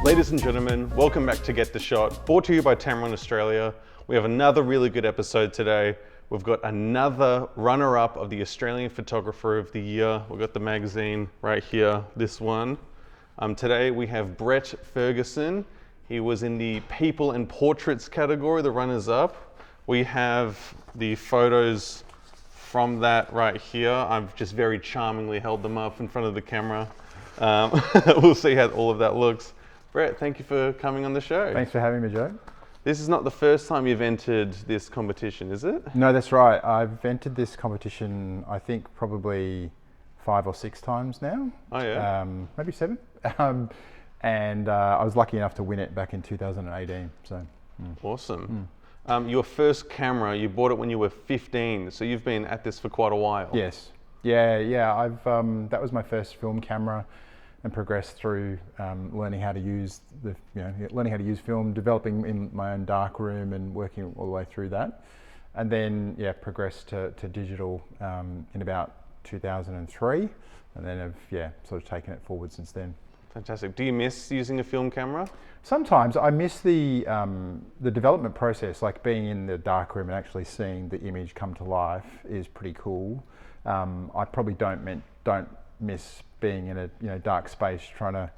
Ladies and gentlemen, welcome back to Get the Shot, brought to you by Tamron Australia. We have another really good episode today. We've got another runner-up of the Australian Photographer of the Year. We've got the magazine right here, this one. Today we have Brett Ferguson. He was in the People and Portraits category, the runners-up. We have the photos from that right here. I've just very charmingly held them up in front of the camera. We'll see how all of that looks. Brett, thank you for coming on the show. Thanks for having me, Joe. This is not the first time you've entered this competition, is it? No, that's right. I've entered this competition, I think, probably 5 or 6 times now. Oh, yeah? Maybe 7. And I was lucky enough to win it back in 2018. So, Awesome. Your first camera, you bought it when you were 15, so you've been at this for quite a while. Yes. Yeah. I've that was my first film camera, and progressed through learning how to use film, developing in my own dark room and working all the way through that. And then progressed to digital in about 2003, and then I've sort of taken it forward since then. Fantastic. Do you miss using a film camera? Sometimes I miss the development process, like being in the dark room and actually seeing the image come to life is pretty cool. I probably don't miss being in a dark space trying to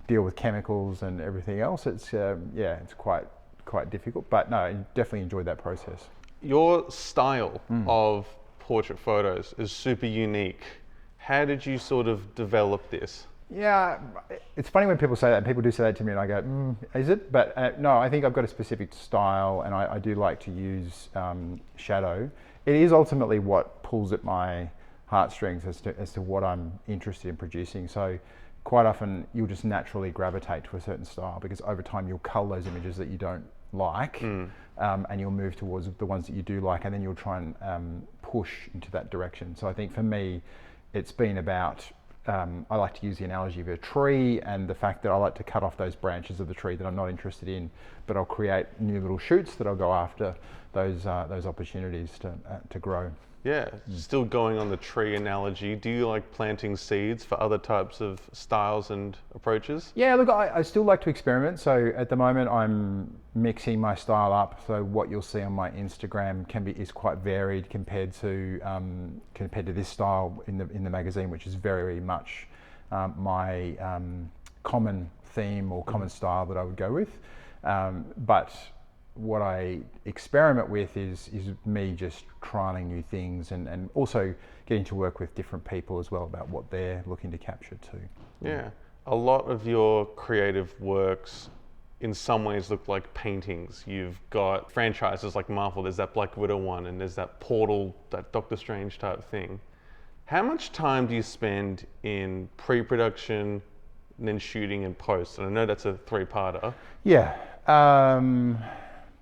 deal with chemicals and everything else. It's it's quite difficult, but no, I definitely enjoyed that process. Your style of portrait photos is super unique. How did you sort of develop this? Yeah, it's funny when people say that, and people do say that to me, and I go, is it? But no, I think I've got a specific style, and I do like to use shadow. It is ultimately what pulls at my heartstrings as to what I'm interested in producing. So quite often you'll just naturally gravitate to a certain style, because over time you'll cull those images that you don't like, and you'll move towards the ones that you do like, and then you'll try and push into that direction. So I think for me, it's been about, I like to use the analogy of a tree, and the fact that I like to cut off those branches of the tree that I'm not interested in, but I'll create new little shoots that I'll go after those opportunities to grow. Yeah, still going on the tree analogy, do you like planting seeds for other types of styles and approaches? Yeah, look, I still like to experiment. So at the moment I'm mixing my style up. So what you'll see on my Instagram is quite varied compared to this style in the magazine, which is very much my common theme or common style that I would go with. But what I experiment with is me just trialing new things, and also getting to work with different people as well about what they're looking to capture too. Yeah, a lot of your creative works in some ways look like paintings. You've got franchises like Marvel, there's that Black Widow one, and there's that Portal, that Doctor Strange type thing. How much time do you spend in pre-production and then shooting and post? And I know that's a 3-parter. Yeah.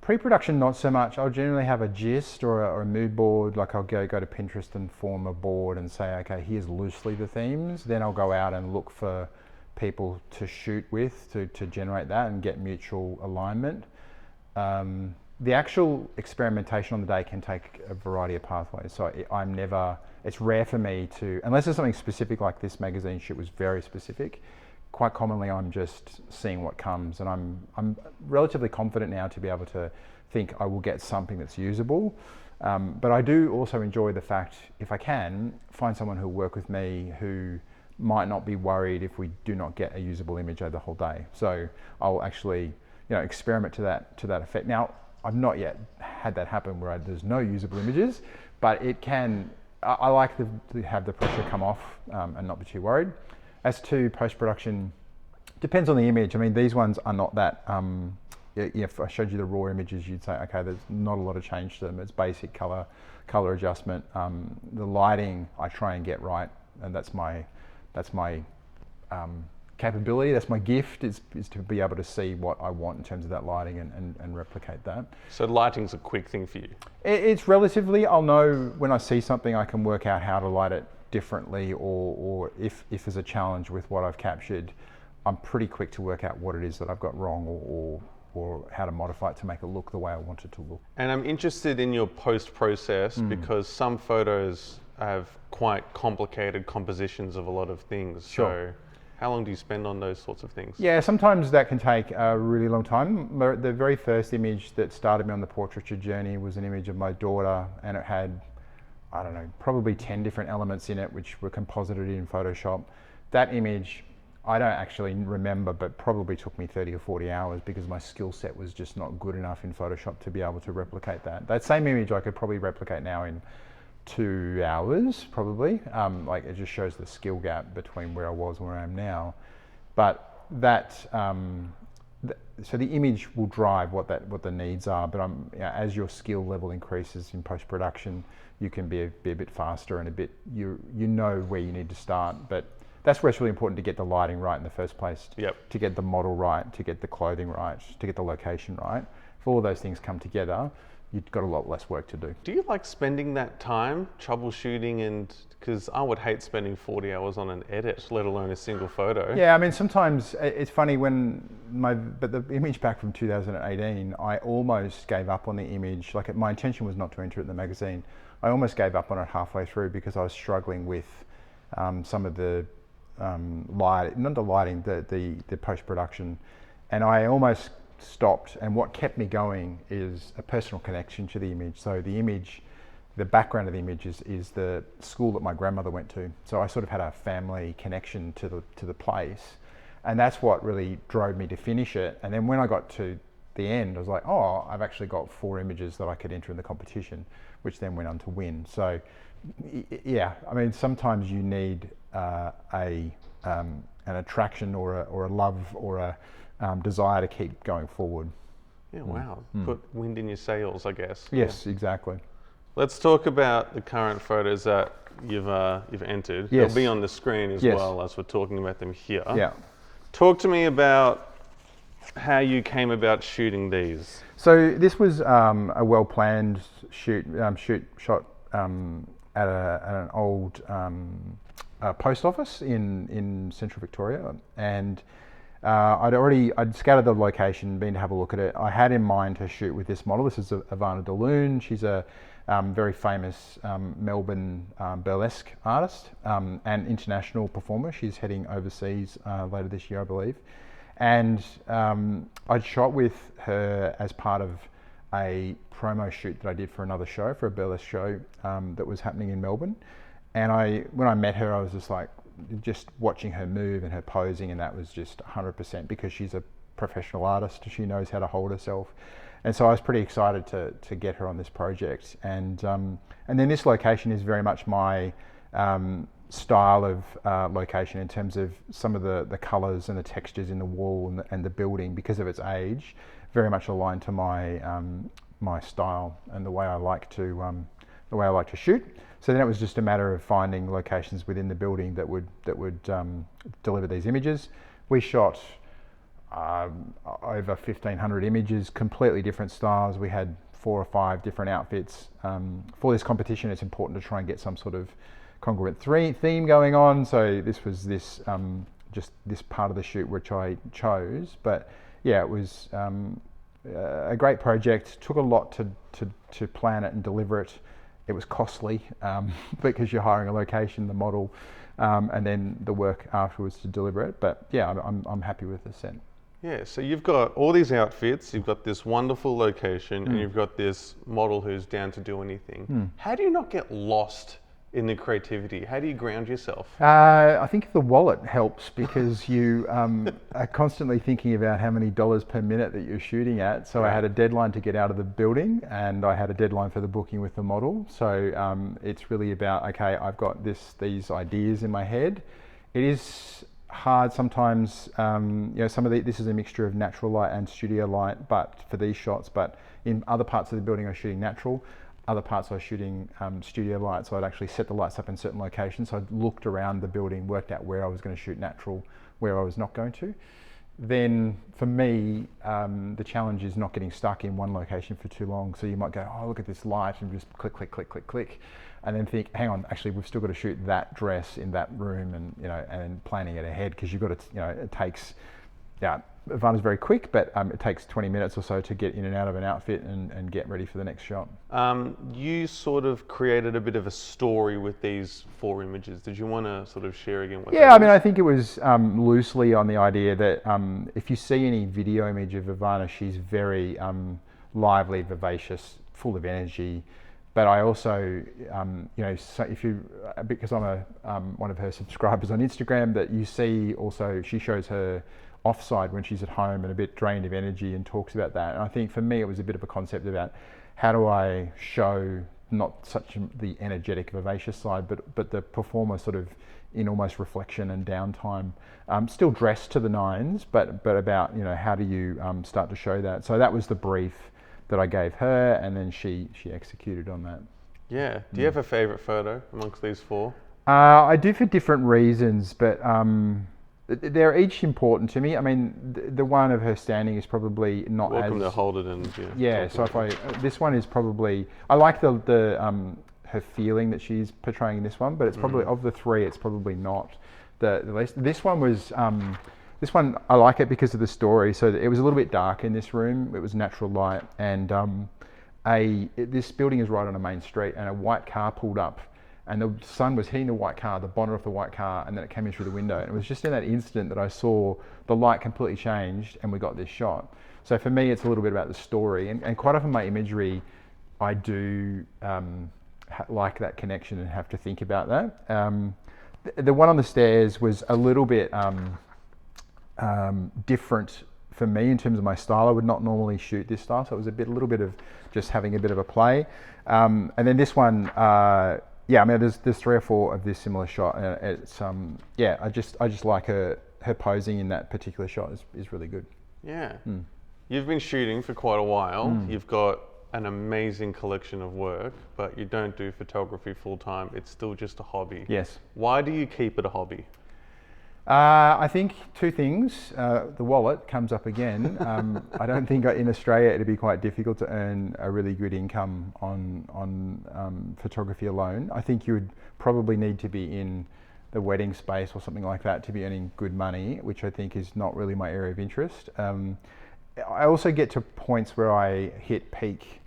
Pre-production, not so much. I'll generally have a gist or a mood board. Like I'll go to Pinterest and form a board and say, okay, here's loosely the themes. Then I'll go out and look for people to shoot with to generate that and get mutual alignment. The actual experimentation on the day can take a variety of pathways. So it's rare for me to, unless there's something specific like this magazine shoot was very specific. Quite commonly I'm just seeing what comes, and I'm relatively confident now to be able to think I will get something that's usable. But I do also enjoy the fact, if I can, find someone who'll work with me who might not be worried if we do not get a usable image over the whole day. So I'll actually experiment to that effect. Now, I've not yet had that happen where there's no usable images, but it can. I like to have the pressure come off and not be too worried. As to post-production, depends on the image. I mean, these ones are not that, if I showed you the raw images, you'd say, okay, there's not a lot of change to them. It's basic color adjustment. The lighting, I try and get right, and that's my capability, that's my gift, is to be able to see what I want in terms of that lighting and replicate that. So lighting's a quick thing for you? It's relatively, I'll know when I see something, I can work out how to light it differently, or if there's a challenge with what I've captured, I'm pretty quick to work out what it is that I've got wrong, or how to modify it to make it look the way I want it to look. And I'm interested in your post process because some photos have quite complicated compositions of a lot of things. Sure. So how long do you spend on those sorts of things? Yeah, sometimes that can take a really long time. The very first image that started me on the portraiture journey was an image of my daughter, and it had, I don't know, probably 10 different elements in it, which were composited in Photoshop. That image, I don't actually remember, but probably took me 30 or 40 hours because my skill set was just not good enough in Photoshop to be able to replicate that. That same image I could probably replicate now in 2 hours, probably. Like, it just shows the skill gap between where I was and where I am now. But that, so the image will drive what the needs are. But as your skill level increases in post-production, you can be a bit faster and a bit, you know where you need to start. But that's where it's really important to get the lighting right in the first place. Yep. To get the model right, to get the clothing right, to get the location right. If all of those things come together, you've got a lot less work to do. Do you like spending that time troubleshooting? And because I would hate spending 40 hours on an edit, let alone a single photo. Yeah, I mean, sometimes it's funny but the image back from 2018, I almost gave up on the image. Like, my intention was not to enter it in the magazine. I almost gave up on it halfway through because I was struggling with some of the the post-production, and I almost stopped. And what kept me going is a personal connection to the image. So the image, the background of the image is the school that my grandmother went to. So I sort of had a family connection to the place, and that's what really drove me to finish it. And then when I got to the end, I was like, oh, I've actually got 4 images that I could enter in the competition, which then went on to win. So yeah, I mean, sometimes you need an attraction or a love or a desire to keep going forward. Yeah, wow. Put wind in your sails, I guess. Yes, exactly. Let's talk about the current photos that you've entered. Yes. They'll be on the screen as Yes. well as we're talking about them here. Yeah. Talk to me about how you came about shooting these. So this was a well-planned shot at an old post office in central Victoria, and I'd scouted the location, been to have a look at it. I had in mind to shoot with this model. This is Ivana DeLune. She's a very famous Melbourne burlesque artist and international performer. She's heading overseas later this year, I believe. And I'd shot with her as part of a promo shoot that I did for another show, for a burlesque show that was happening in Melbourne. And when I met her, I was just watching her move and her posing, and that was just 100% because she's a professional artist. She knows how to hold herself. And so I was pretty excited to get her on this project. And then this location is very much my style of location in terms of some of the colours and the textures in the wall and the building, because of its age, very much aligned to my style and the way I like to shoot. So then it was just a matter of finding locations within the building that would deliver these images. We shot over 1,500 images, completely different styles. We had 4 or 5 different outfits. For this competition, it's important to try and get some sort of congruent theme going on. So this was just this part of the shoot which I chose. But yeah, it was a great project. Took a lot to plan it and deliver it. It was costly because you're hiring a location, the model, and then the work afterwards to deliver it. But yeah, I'm happy with the set. Yeah, so you've got all these outfits, you've got this wonderful location, and you've got this model who's down to do anything. How do you not get lost in the creativity? How do you ground yourself? I think the wallet helps because you are constantly thinking about how many dollars per minute that you're shooting at. So I had a deadline to get out of the building, and I had a deadline for the booking with the model. So it's really about, okay, I've got these ideas in my head. It is hard sometimes. Some of this is a mixture of natural light and studio light, but for these shots. But in other parts of the building, I was shooting natural. Other parts I was shooting studio lights, so I'd actually set the lights up in certain locations. So I'd looked around the building, worked out where I was going to shoot natural, where I was not going to. Then for me, the challenge is not getting stuck in one location for too long. So you might go, oh, look at this light, and just click, click, click, click, click, and then think, hang on, actually we've still got to shoot that dress in that room, and and planning it ahead, because you've got to, it takes yeah, Ivana's very quick, but it takes 20 minutes or so to get in and out of an outfit and get ready for the next shot. You sort of created a bit of a story with these 4 images. Did you want to sort of share again what Yeah, that I mean, is? I think it was loosely on the idea that if you see any video image of Ivana, she's very lively, vivacious, full of energy. But I also, so if you, because I'm one of her subscribers on Instagram, that you see also she shows her offside when she's at home and a bit drained of energy and talks about that. And I think for me it was a bit of a concept about how do I show not such the energetic, vivacious side, but the performer sort of in almost reflection and downtime, still dressed to the nines, but about how do you start to show that. So that was the brief that I gave her, and then she executed on that. Yeah. Do you have a favorite photo amongst these 4? I do for different reasons, but they're each important to me. I mean, the one of her standing is probably not Welcome as... to hold it and Yeah, so if this one is probably... I like the her feeling that she's portraying in this one, but it's probably, of the 3, it's probably not the least. This one was... This one, I like it because of the story. So it was a little bit dark in this room. It was natural light, and this building is right on a main street, and a white car pulled up, and the sun was hitting the white car, the bonnet of the white car, and then it came in through the window. And it was just in that instant that I saw the light completely changed, and we got this shot. So for me, it's a little bit about the story, and quite often my imagery, I do like that connection and have to think about that. The one on the stairs was a little bit different for me in terms of my style. I would not normally shoot this style, so it was a little bit of just having a bit of a play. And then this one, yeah, I mean, there's 3 or 4 of this similar shot, and it's yeah, I just like her posing in that particular shot is really good. Yeah. You've been shooting for quite a while. You've got an amazing collection of work, but you don't do photography full time. It's still just a hobby. Yes. Why do you keep it a hobby? I think 2 things. The wallet comes up again. I don't think in Australia it'd be quite difficult to earn a really good income on photography alone. I think you would probably need to be in the wedding space or something like that to be earning good money, which I think is not really my area of interest. I also get to points where I hit peak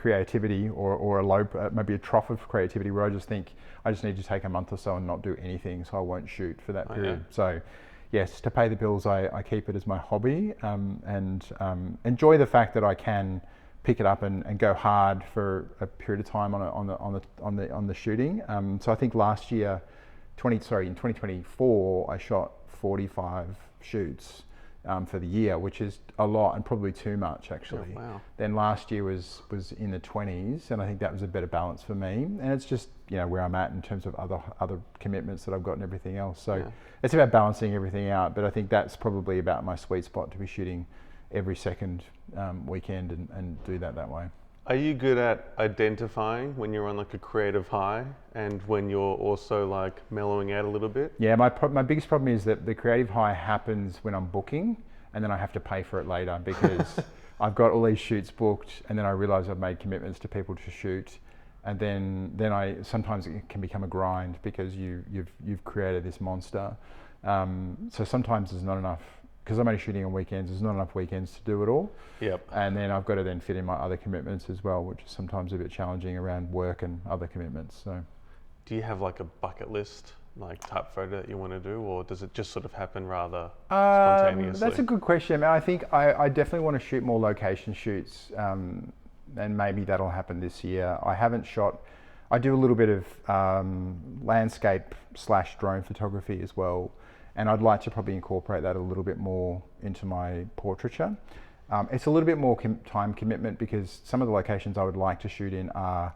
creativity or a low, maybe a trough of creativity, where I just think I just need to take a month or so and not do anything, so I won't shoot for that period. Yeah. So yes, to pay the bills, I keep it as my hobby, and enjoy the fact that I can pick it up and go hard for a period of time on the shooting. So I think last year, in 2024, I shot 45 shoots for the year, which is a lot and probably too much actually. Oh, wow. Then last year was in the 20s, and I think that was a better balance for me. And it's just where I'm at in terms of other commitments that I've got and everything else. So it's about balancing everything out. But I think that's probably about my sweet spot, to be shooting every second weekend and do that way. Are you good at identifying when you're on like a creative high and when you're also like mellowing out a little bit? Yeah, my biggest problem is that the creative high happens when I'm booking, and then I have to pay for it later because I've got all these shoots booked, and then I realise I've made commitments to people to shoot, and then I sometimes it can become a grind because you've created this monster. So sometimes there's not enough. Because I'm only shooting on weekends, there's not enough weekends to do it all. Yep. And then I've got to then fit in my other commitments as well, which is sometimes a bit challenging around work and other commitments. So, do you have like a bucket list, like type photo that you want to do, or does it just sort of happen rather spontaneously? That's a good question. I mean, I think I definitely want to shoot more location shoots, and maybe that'll happen this year. I haven't shot. I do a little bit of landscape / drone photography as well. And I'd like to probably incorporate that a little bit more into my portraiture. It's a little bit more time commitment because some of the locations I would like to shoot in are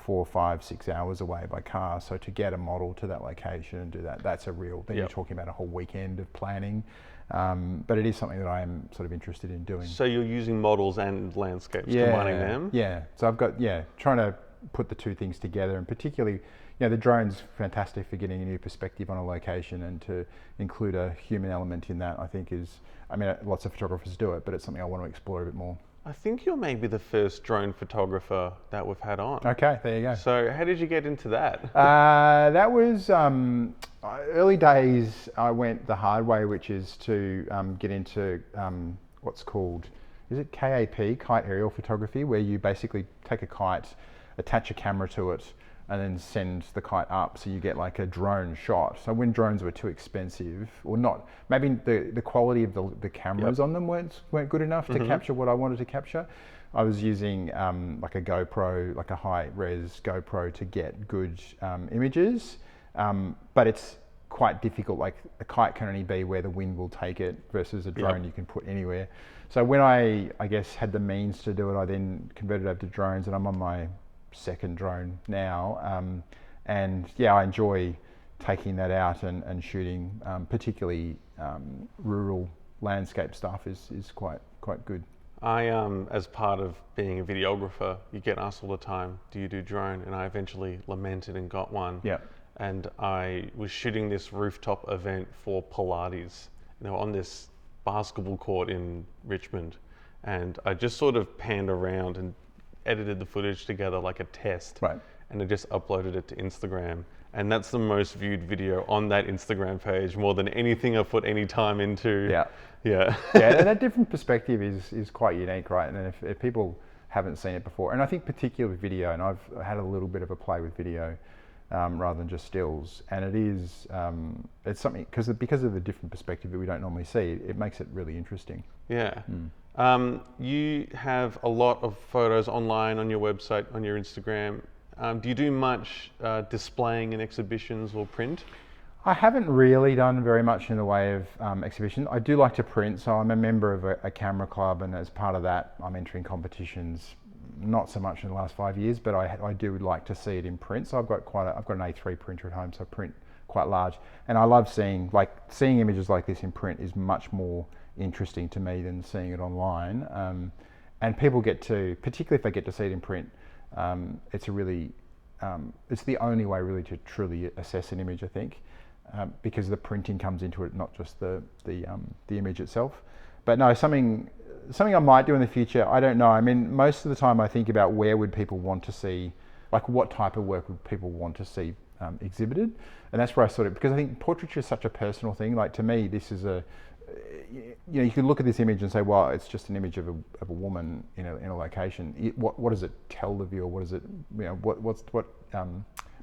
4, 5, 6 hours away by car. So to get a model to that location and do that, that's a real, then you're talking about a whole weekend of planning. But it is something that I am sort of interested in doing. So you're using models and landscapes, combining them? Yeah, so I've got, trying to put the 2 things together, and particularly, the drone's fantastic for getting a new perspective on a location, and to include a human element in that, I think lots of photographers do it, but it's something I want to explore a bit more. I think you're maybe the first drone photographer that we've had on. Okay, there you go. So how did you get into that? That was, Early days, I went the hard way, which is to get into what's called, is it KAP, kite aerial photography, where you basically take a kite, attach a camera to it, and then send the kite up, so you get like a drone shot. So when drones were too expensive, or not, maybe the quality of the cameras on them weren't good enough to capture what I wanted to capture, I was using like a GoPro, like a high res GoPro, to get good images. But it's quite difficult. Like a kite can only be where the wind will take it, versus a drone you can put anywhere. So when I guess had the means to do it, I then converted over to drones, and I'm on my second drone now. And yeah, I enjoy taking that out and shooting, particularly rural landscape stuff is quite good. I, as part of being a videographer, you get asked all the time, do you do drone? And I eventually lamented and got one. Yeah. And I was shooting this rooftop event for Pilates. And they were on this basketball court in Richmond. And I just sort of panned around and edited the footage together like a test. Right. And I just uploaded it to Instagram. And that's the most viewed video on that Instagram page, more than anything I've put any time into. Yeah. Yeah. Yeah, and that different perspective is quite unique, right? And if people haven't seen it before, and I think particularly with video, and I've had a little bit of a play with video rather than just stills, and it is, it's something, because of the different perspective that we don't normally see, it makes it really interesting. Yeah. You have a lot of photos online on your website, on your Instagram. Do you do much displaying in exhibitions or print? I haven't really done very much in the way of exhibition. I do like to print, so I'm a member of a camera club, and as part of that, I'm entering competitions. Not so much in the last 5 years, but I do like to see it in print. So I've got an A3 printer at home, so I print quite large, and I love seeing images like this in print is much more interesting to me than seeing it online. And people get to, particularly if they get to see it in print, it's the only way really to truly assess an image, I think. Because the printing comes into it, not just the image itself. But no, something I might do in the future, I don't know. I mean, most of the time I think about where would people want to see, like what type of work would people want to see exhibited, and that's where I because I think portraiture is such a personal thing. Like to me, this is you can look at this image and say, well, it's just an image of a woman in a location. What does it tell the viewer? What does it, what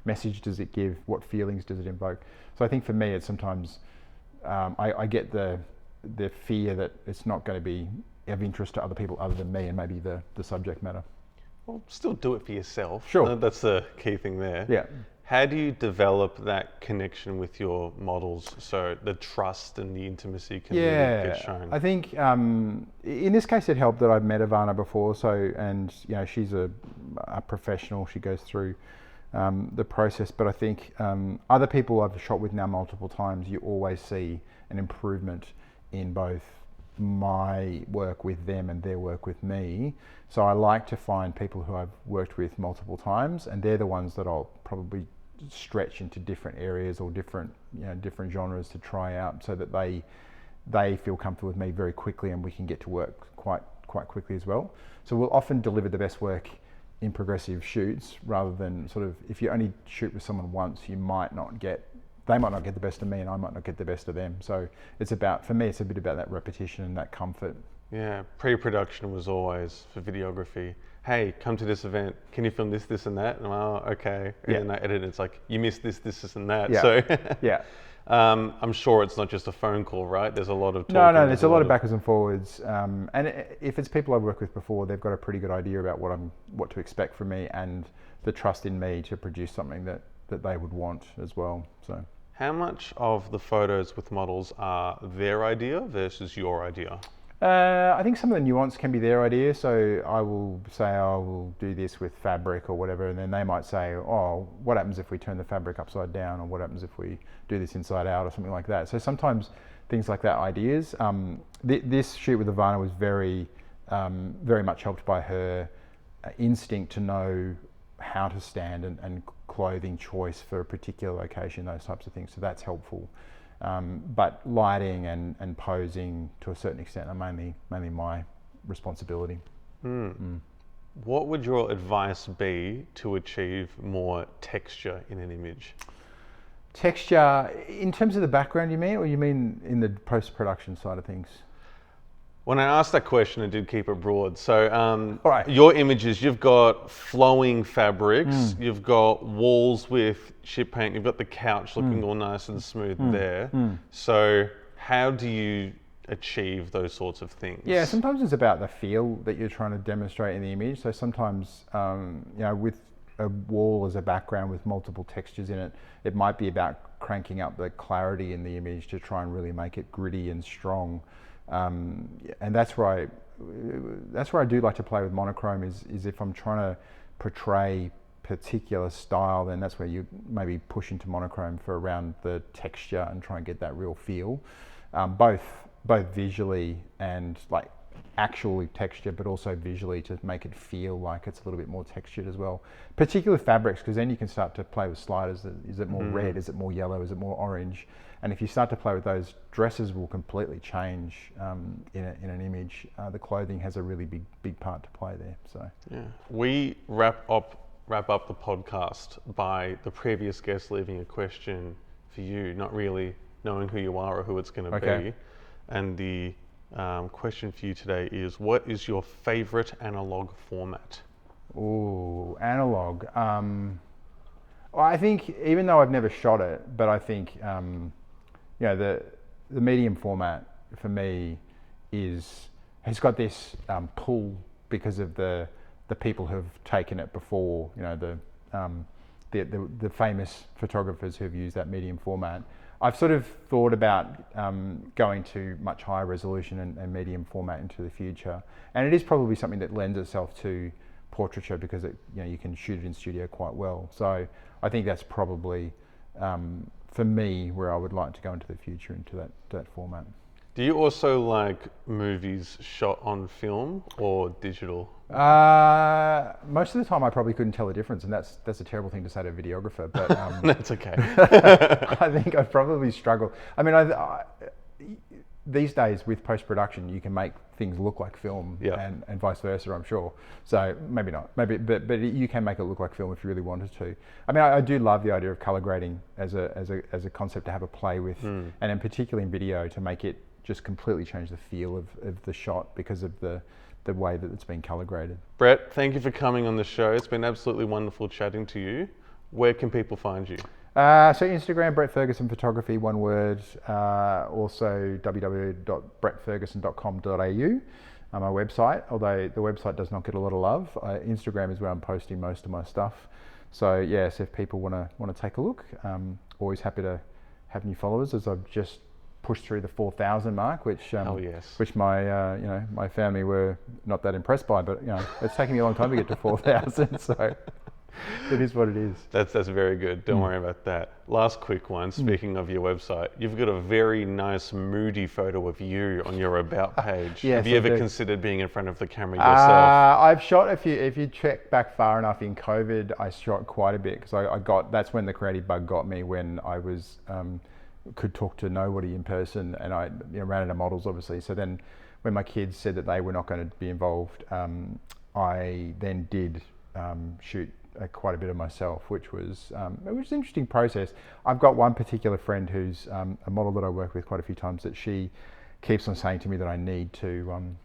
message does it give? What feelings does it invoke? So I think for me, it's sometimes I get the fear that it's not going to be of interest to other people other than me and maybe the subject matter. Well, still do it for yourself. Sure. That's the key thing there. Yeah. How do you develop that connection with your models so the trust and the intimacy can really get shown? I think in this case it helped that I've met Ivana before, and she's a professional. She goes through the process, but I think other people I've shot with now multiple times, you always see an improvement in both my work with them and their work with me. So I like to find people who I've worked with multiple times, and they're the ones that I'll probably stretch into different areas or different genres to try out, so that they feel comfortable with me very quickly, and we can get to work quite quickly as well. So we'll often deliver the best work in progressive shoots, rather than sort of, if you only shoot with someone once, they might not get the best of me and I might not get the best of them. So for me, it's a bit about that repetition and that comfort. Yeah, pre-production was always, for videography, hey, come to this event, can you film this, and that? And I'm, okay. And then I edit it, it's like, you missed this, and that. Yeah. So yeah. I'm sure it's not just a phone call, right? There's a lot of talking. No, there's a lot of backwards and forwards. And if it's people I've worked with before, they've got a pretty good idea about what to expect from me, and the trust in me to produce something that they would want as well. So. How much of the photos with models are their idea versus your idea? I think some of the nuance can be their idea. So I will say, I will do this with fabric or whatever, and then they might say, oh, what happens if we turn the fabric upside down, or what happens if we do this inside out, or something like that. So sometimes things like that, ideas. This shoot with Ivana was very much helped by her instinct to know how to stand and clothing choice for a particular location, those types of things. So that's helpful. But lighting and posing to a certain extent are mainly my responsibility. What would your advice be to achieve more texture in an image? Texture, in terms of the background you mean, or you mean in the post-production side of things? When I asked that question, I did keep it broad. So Right. your images, you've got flowing fabrics, you've got walls with chip paint, you've got the couch looking all nice and smooth there. So how do you achieve those sorts of things? Yeah, sometimes it's about the feel that you're trying to demonstrate in the image. So sometimes, with a wall as a background with multiple textures in it, it might be about cranking up the clarity in the image to try and really make it gritty and strong. And that's where I do like to play with monochrome is if I'm trying to portray particular style, then that's where you maybe push into monochrome for around the texture and try and get that real feel, both visually and like actually texture, but also visually to make it feel like it's a little bit more textured as well. Particular fabrics, because then you can start to play with sliders. Is it more red? Is it more yellow? Is it more orange? And if you start to play with those, dresses will completely change in an image. The clothing has a really big part to play there. So yeah, we wrap up the podcast by the previous guest leaving a question for you, not really knowing who you are or who it's going to be. And the question for you today is, what is your favorite analog format? Ooh, analog. Well, I think, even though I've never shot it, but I think the medium format for me has got this pull because of the people who've taken it before. The famous photographers who've used that medium format. I've sort of thought about going to much higher resolution and medium format into the future, and it is probably something that lends itself to portraiture because you can shoot it in studio quite well. So I think that's probably for me where I would like to go into the future, into that format. Do you also like movies shot on film or digital? Most of the time I probably couldn't tell the difference, and that's a terrible thing to say to a videographer, but That's okay. I think I'd probably struggle. I mean, these days with post-production you can make things look like film, and vice versa, I'm sure. So maybe not, but you can make it look like film if you really wanted to. I mean, I do love the idea of color grading as a concept to have a play with, and in particular in video to make it just completely change the feel of the shot because of the way that it's been color graded. Brett, thank you for coming on the show. It's been absolutely wonderful chatting to you. Where can people find you? So Instagram, Brett Ferguson Photography, one word. Also www.brettferguson.com.au, my website, although the website does not get a lot of love. Instagram is where I'm posting most of my stuff. So yes, if people want to take a look, always happy to have new followers, as I've just pushed through the 4,000 mark, which my my family were not that impressed by, but it's taken me a long time to get to 4,000, so it is what it is. That's very good. Don't worry about that. Last quick one. Speaking of your website, you've got a very nice moody photo of you on your about page. Yes, have you ever considered being in front of the camera yourself? I've shot if you check back far enough in COVID, I shot quite a bit because that's when the creative bug got me, when I was could talk to nobody in person, and I ran into models obviously. So then when my kids said that they were not going to be involved, I then did shoot quite a bit of myself, which was an interesting process. I've got one particular friend who's a model that I work with quite a few times, that she keeps on saying to me that I need to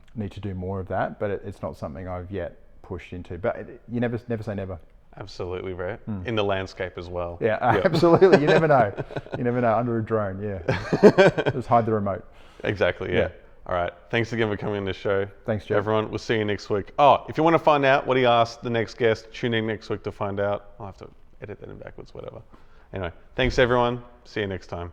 do more of that, but it's not something I've yet pushed into. But you never say never. Absolutely, right. In the landscape as well. Yeah, absolutely. You never know. You never know. Under a drone, just hide the remote. Exactly, yeah. All right. Thanks again for coming on the show. Thanks, Jeff. Everyone, we'll see you next week. Oh, if you want to find out what he asked the next guest, tune in next week to find out. I'll have to edit that in backwards, whatever. Anyway, thanks everyone. See you next time.